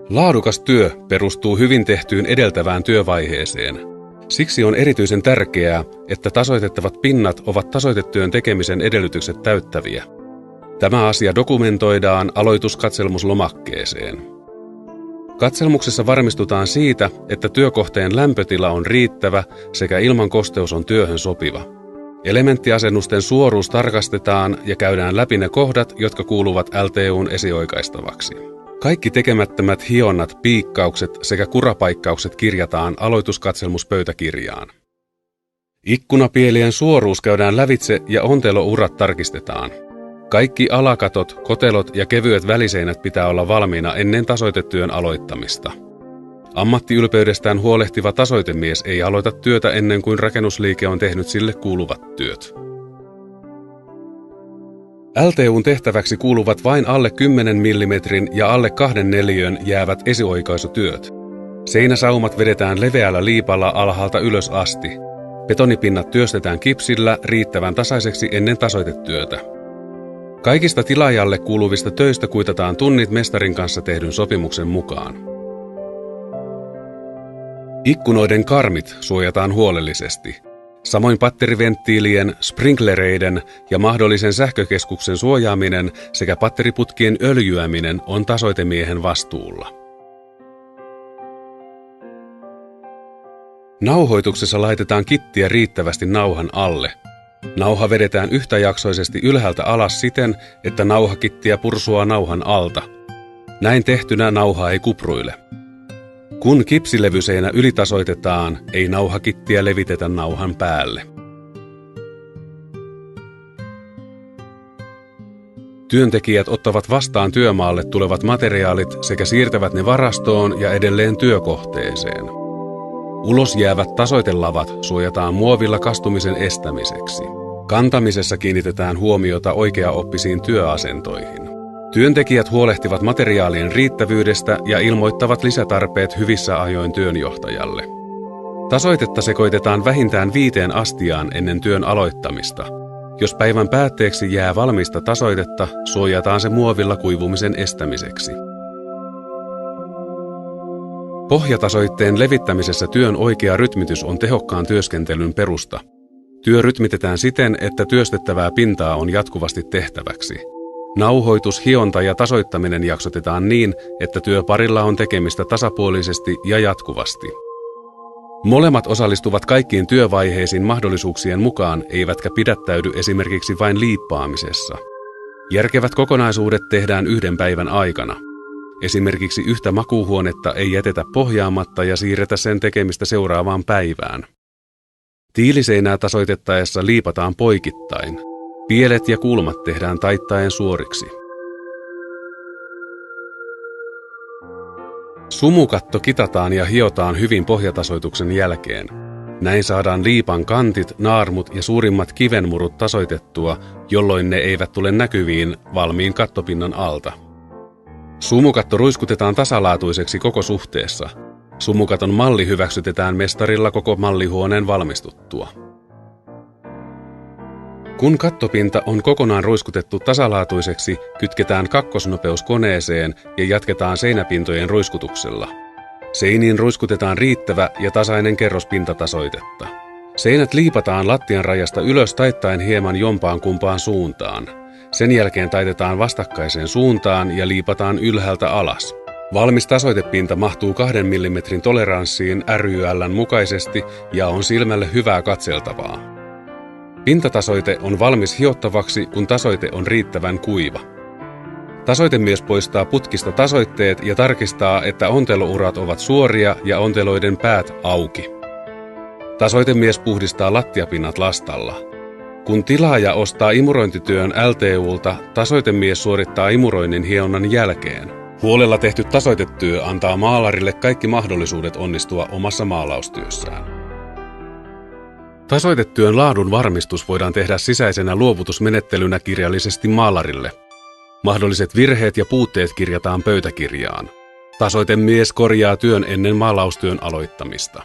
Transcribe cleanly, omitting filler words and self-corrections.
Laadukas työ perustuu hyvin tehtyyn edeltävään työvaiheeseen. Siksi on erityisen tärkeää, että tasoitettavat pinnat ovat tasoitetyön tekemisen edellytykset täyttäviä. Tämä asia dokumentoidaan aloituskatselmuslomakkeeseen. Katselmuksessa varmistutaan siitä, että työkohteen lämpötila on riittävä sekä ilmankosteus on työhön sopiva. Elementtiasennusten suoruus tarkastetaan ja käydään läpi ne kohdat, jotka kuuluvat LTU:n esioikaistavaksi. Kaikki tekemättömät hionnat, piikkaukset sekä kurapaikkaukset kirjataan aloituskatselmuspöytäkirjaan. Ikkunapielien suoruus käydään lävitse ja ontelourat tarkistetaan. Kaikki alakatot, kotelot ja kevyet väliseinät pitää olla valmiina ennen tasoitetyön aloittamista. Ammattiylpeydestään huolehtiva tasoitemies ei aloita työtä ennen kuin rakennusliike on tehnyt sille kuuluvat työt. LTU:n tehtäväksi kuuluvat vain alle 10 mm ja alle 2 neliön jäävät esioikaisutyöt. Seinäsaumat vedetään leveällä liipalla alhaalta ylös asti. Betonipinnat työstetään kipsillä riittävän tasaiseksi ennen tasoitetyötä. Kaikista tilaajalle kuuluvista töistä kuitataan tunnit mestarin kanssa tehdyn sopimuksen mukaan. Ikkunoiden karmit suojataan huolellisesti. Samoin patteriventtiilien, sprinklereiden ja mahdollisen sähkökeskuksen suojaaminen sekä patteriputkien öljyäminen on tasoitemiehen vastuulla. Nauhoituksessa laitetaan kittiä riittävästi nauhan alle. Nauha vedetään yhtäjaksoisesti ylhäältä alas siten, että nauhakittiä pursuaa nauhan alta. Näin tehtynä nauha ei kupruile. Kun kipsilevyseinä ylitasoitetaan, ei nauhakittiä levitetä nauhan päälle. Työntekijät ottavat vastaan työmaalle tulevat materiaalit sekä siirtävät ne varastoon ja edelleen työkohteeseen. Ulos jäävät tasoitelavat suojataan muovilla kastumisen estämiseksi. Kantamisessa kiinnitetään huomiota oikeaoppisiin työasentoihin. Työntekijät huolehtivat materiaalien riittävyydestä ja ilmoittavat lisätarpeet hyvissä ajoin työnjohtajalle. Tasoitetta sekoitetaan vähintään 5 astiaan ennen työn aloittamista. Jos päivän päätteeksi jää valmista tasoitetta, suojataan se muovilla kuivumisen estämiseksi. Pohjatasoitteen levittämisessä työn oikea rytmitys on tehokkaan työskentelyn perusta. Työ rytmitetään siten, että työstettävää pintaa on jatkuvasti tehtäväksi. Nauhoitus, hionta ja tasoittaminen jaksotetaan niin, että työparilla on tekemistä tasapuolisesti ja jatkuvasti. Molemmat osallistuvat kaikkiin työvaiheisiin mahdollisuuksien mukaan, eivätkä pidättäydy esimerkiksi vain liippaamisessa. Järkevät kokonaisuudet tehdään 1 päivän aikana. Esimerkiksi yhtä makuuhuonetta ei jätetä pohjaamatta ja siirretä sen tekemistä seuraavaan päivään. Tiiliseinää tasoitettaessa liipataan poikittain. Pielet ja kulmat tehdään taittaen suoriksi. Sumukatto kitataan ja hiotaan hyvin pohjatasoituksen jälkeen. Näin saadaan liipan kantit, naarmut ja suurimmat kivenmurut tasoitettua, jolloin ne eivät tule näkyviin valmiin kattopinnan alta. Sumukatto ruiskutetaan tasalaatuiseksi koko suhteessa. Sumukaton malli hyväksytetään mestarilla koko mallihuoneen valmistuttua. Kun kattopinta on kokonaan ruiskutettu tasalaatuiseksi, kytketään kakkosnopeus koneeseen ja jatketaan seinäpintojen ruiskutuksella. Seiniin ruiskutetaan riittävä ja tasainen kerros pintatasoitetta. Seinät liipataan lattian rajasta ylös taittaen hieman jompaan kumpaan suuntaan. Sen jälkeen taitetaan vastakkaiseen suuntaan ja liipataan ylhäältä alas. Valmis tasoitepinta mahtuu 2 mm toleranssiin RYL:n mukaisesti ja on silmälle hyvää katseltavaa. Pintatasoite on valmis hiottavaksi, kun tasoite on riittävän kuiva. Tasoitemies poistaa putkista tasoitteet ja tarkistaa, että ontelourat ovat suoria ja onteloiden päät auki. Tasoitemies puhdistaa lattiapinnat lastalla. Kun tilaaja ostaa imurointityön LTUlta, tasoitemies suorittaa imuroinnin hionnan jälkeen. Huolella tehty tasoitetyö antaa maalarille kaikki mahdollisuudet onnistua omassa maalaustyössään. Tasoitetyön laadun varmistus voidaan tehdä sisäisenä luovutusmenettelynä kirjallisesti maalarille. Mahdolliset virheet ja puutteet kirjataan pöytäkirjaan. Tasoitemies korjaa työn ennen maalaustyön aloittamista.